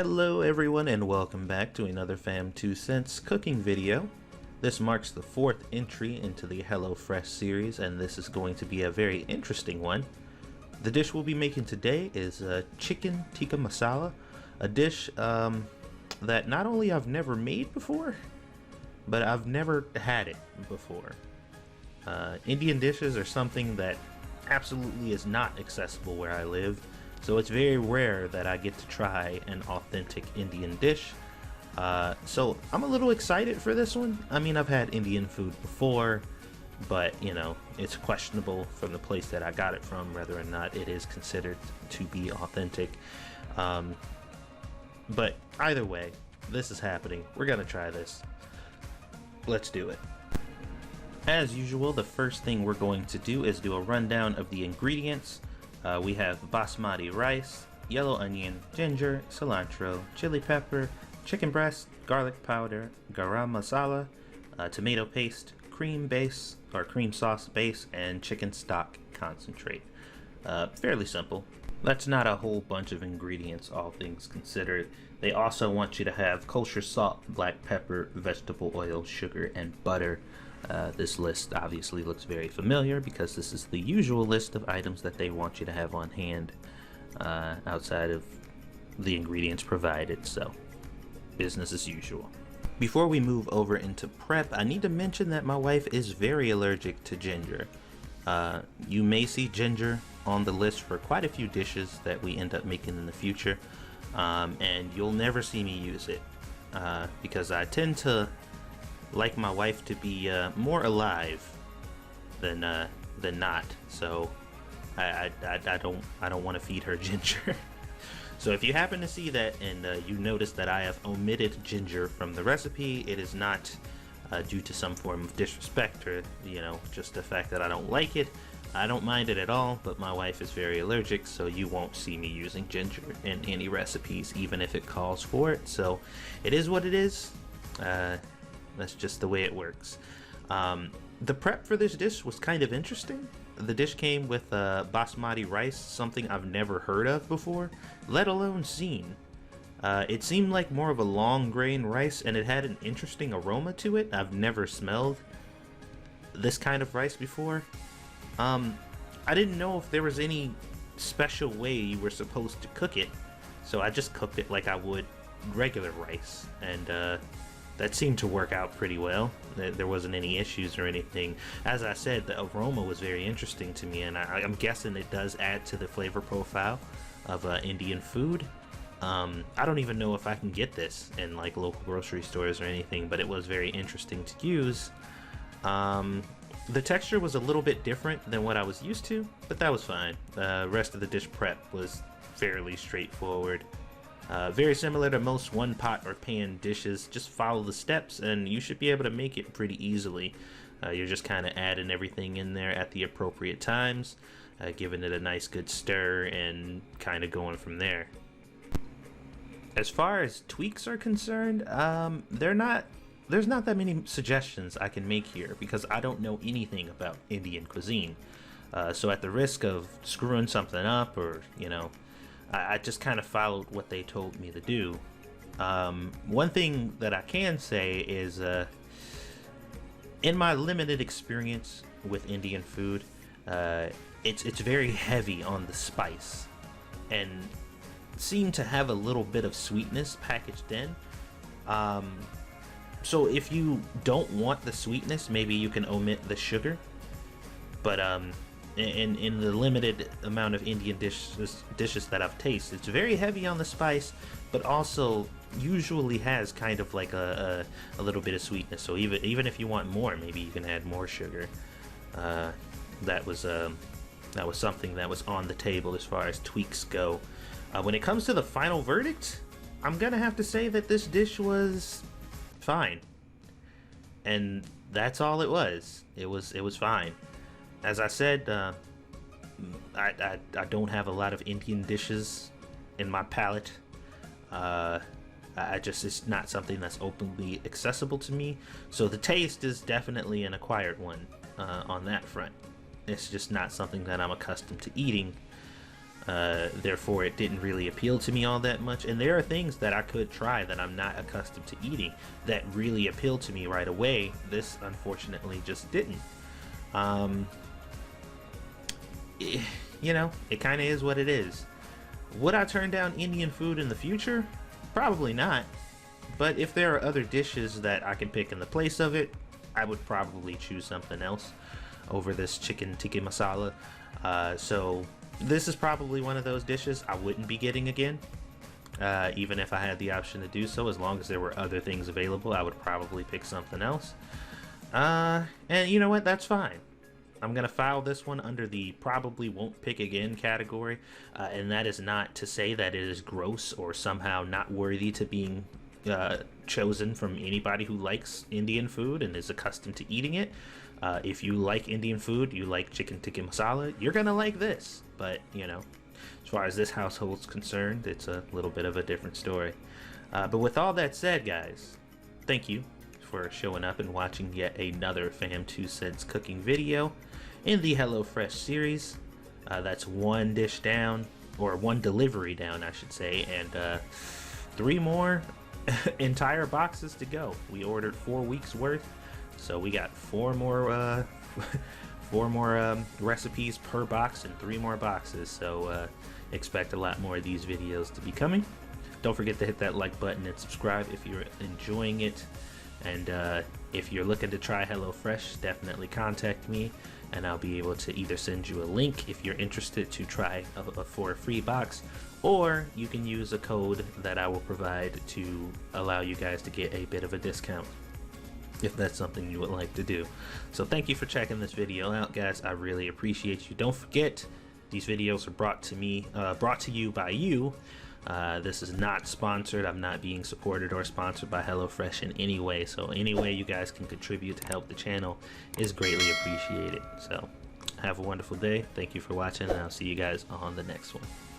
Hello everyone and welcome back to another Fam 2 Cents cooking video. This marks the fourth entry into the HelloFresh series, and this is going to be a very interesting one. The dish we'll be making today is chicken tikka masala, a dish that not only I've never made before, but I've never had it before. Indian dishes are something that absolutely is not accessible where I live. So it's very rare that I get to try an authentic Indian dish. So I'm a little excited for this one. I mean, I've had Indian food before, but you know, it's questionable from the place that I got it from whether or not it is considered to be authentic. But either way, this is happening. We're gonna try this. Let's do it. As usual, the first thing we're going to do is do a rundown of the ingredients. We have basmati rice, yellow onion, ginger, cilantro, chili pepper, chicken breast, garlic powder, garam masala, tomato paste, cream base or cream sauce base, and chicken stock concentrate. Fairly simple. That's not a whole bunch of ingredients, all things considered. They also want you to have kosher salt, black pepper, vegetable oil, sugar, and butter. This list obviously looks very familiar because this is the usual list of items that they want you to have on hand outside of the ingredients provided, so business as usual. Before we move over into prep, I need to mention that my wife is very allergic to ginger. You may see ginger on the list for quite a few dishes that we end up making in the future, and you'll never see me use it because I tend to like my wife to be more alive than not, so I don't want to feed her ginger. So if you happen to see that and you notice that I have omitted ginger from the recipe, it is not due to some form of disrespect or just the fact that I don't like it. I don't mind it at all, but my wife is very allergic, so you won't see me using ginger in any recipes, even if it calls for it. So it is what it is. That's just the way it works. The prep for this dish was kind of interesting. The dish came with basmati rice, something I've never heard of before, let alone seen. It seemed like more of a long grain rice, and it had an interesting aroma to it. I've never smelled this kind of rice before. I didn't know if there was any special way you were supposed to cook it, so I just cooked it like I would regular rice, and that seemed to work out pretty well. There wasn't any issues or anything. As I said, the aroma was very interesting to me, and I'm guessing it does add to the flavor profile of Indian food. I don't even know if I can get this in like local grocery stores or anything, but it was very interesting to use. The texture was a little bit different than what I was used to, but that was fine. The rest of the dish prep was fairly straightforward. Very similar to most one pot or pan dishes. Just follow the steps and you should be able to make it pretty easily. You're just kind of adding everything in there at the appropriate times, giving it a nice good stir and kind of going from there. As far as tweaks are concerned, there's not that many suggestions I can make here because I don't know anything about Indian cuisine. So at the risk of screwing something up or I just kind of followed what they told me to do. One thing that I can say is, in my limited experience with Indian food, it's very heavy on the spice and seemed to have a little bit of sweetness packaged in. So if you don't want the sweetness, maybe you can omit the sugar. But in the limited amount of Indian dishes that I've tasted, it's very heavy on the spice, but also usually has kind of like a little bit of sweetness. So even if you want more, maybe you can add more sugar. That was something that was on the table as far as tweaks go. When it comes to the final verdict, I'm gonna have to say that this dish was fine, and that's all it was. It was fine. As I said, I don't have a lot of Indian dishes in my palate. It's not something that's openly accessible to me. So the taste is definitely an acquired one on that front. It's just not something that I'm accustomed to eating. Therefore, it didn't really appeal to me all that much. And there are things that I could try that I'm not accustomed to eating that really appeal to me right away. This, unfortunately, just didn't. You know, it kind of is what it is. Would I turn down Indian food in the future? Probably not. But if there are other dishes that I can pick in the place of it, I would probably choose something else over this chicken tikka masala. So this is probably one of those dishes I wouldn't be getting again. Even if I had the option to do so, as long as there were other things available, I would probably pick something else. And you know what? That's fine. I'm going to file this one under the probably won't pick again category. And that is not to say that it is gross or somehow not worthy to being chosen from anybody who likes Indian food and is accustomed to eating it. If you like Indian food, you like chicken tikka masala, you're gonna like this. But you know, as far as this household's concerned, it's a little bit of a different story. But with all that said, guys, thank you for showing up and watching yet another Fam 2 Cents cooking video in the HelloFresh series. That's one dish down, or one delivery down, I should say, and 3 more entire boxes to go. We ordered 4 weeks worth, so we got 4 more recipes per box and 3 more boxes. So expect a lot more of these videos to be coming. Don't forget to hit that like button and subscribe if you're enjoying it. And if you're looking to try HelloFresh, definitely contact me, and I'll be able to either send you a link if you're interested to try for a free box, or you can use a code that I will provide to allow you guys to get a bit of a discount if that's something you would like to do. So thank you for checking this video out, guys. I really appreciate you. Don't forget, these videos are brought to you by you. This is not sponsored. I'm not being supported or sponsored by HelloFresh in any way. So any way you guys can contribute to help the channel is greatly appreciated. So have a wonderful day. Thank you for watching, and I'll see you guys on the next one.